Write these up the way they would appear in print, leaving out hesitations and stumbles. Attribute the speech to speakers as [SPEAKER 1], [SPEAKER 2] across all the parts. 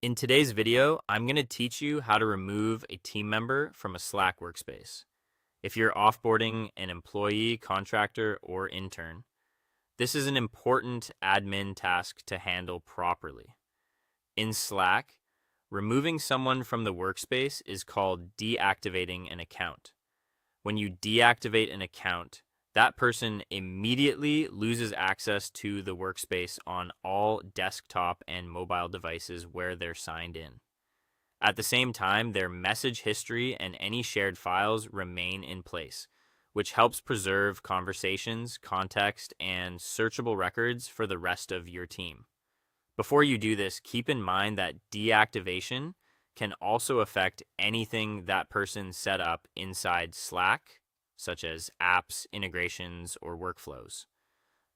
[SPEAKER 1] In today's video, I'm going to teach you how to remove a team member from a Slack workspace. If you're offboarding an employee, contractor, or intern, this is an important admin task to handle properly. In Slack, removing someone from the workspace is called deactivating an account. When you deactivate an account, that person immediately loses access to the workspace on all desktop and mobile devices where they're signed in. At the same time, their message history and any shared files remain in place, which helps preserve conversations, context, and searchable records for the rest of your team. Before you do this, keep in mind that deactivation can also affect anything that person set up inside Slack, such as apps, integrations, or workflows.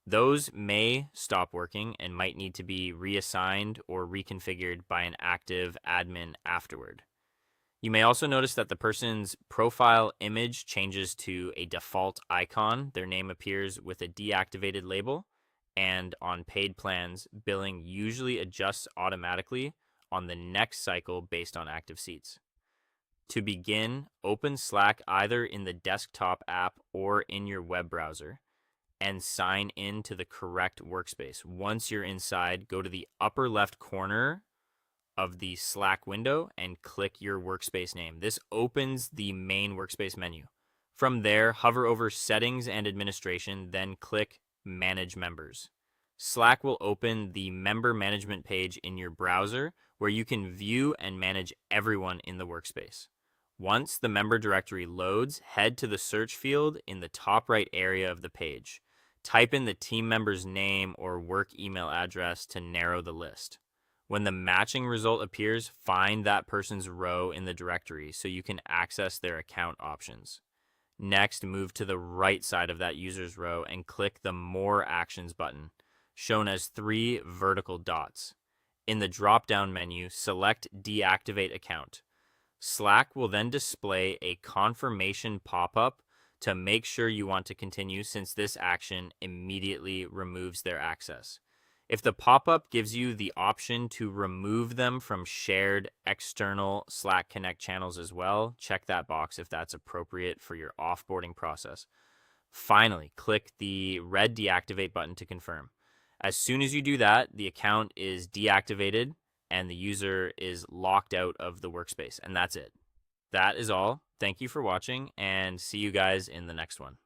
[SPEAKER 1] Those may stop working and might need to be reassigned or reconfigured by an active admin afterward. You may also notice that the person's profile image changes to a default icon. Their name appears with a deactivated label, and on paid plans, billing usually adjusts automatically on the next cycle based on active seats. To begin, open Slack either in the desktop app or in your web browser and sign in to the correct workspace. Once you're inside, go to the upper left corner of the Slack window and click your workspace name. This opens the main workspace menu. From there, hover over Settings and Administration, then click Manage Members. Slack will open the member management page in your browser where you can view and manage everyone in the workspace. Once the member directory loads, head to the search field in the top right area of the page. Type in the team member's name or work email address to narrow the list. When the matching result appears, find that person's row in the directory so you can access their account options. Next, move to the right side of that user's row and click the More Actions button, shown as 3 vertical dots. In the drop-down menu, select Deactivate Account. Slack will then display a confirmation pop-up to make sure you want to continue, since this action immediately removes their access. If the pop-up gives you the option to remove them from shared external Slack Connect channels as well, check that box if that's appropriate for your offboarding process. Finally, click the red Deactivate button to confirm. As soon as you do that, the account is deactivated and the user is locked out of the workspace, and that's it. That is all. Thank you for watching, and see you guys in the next one.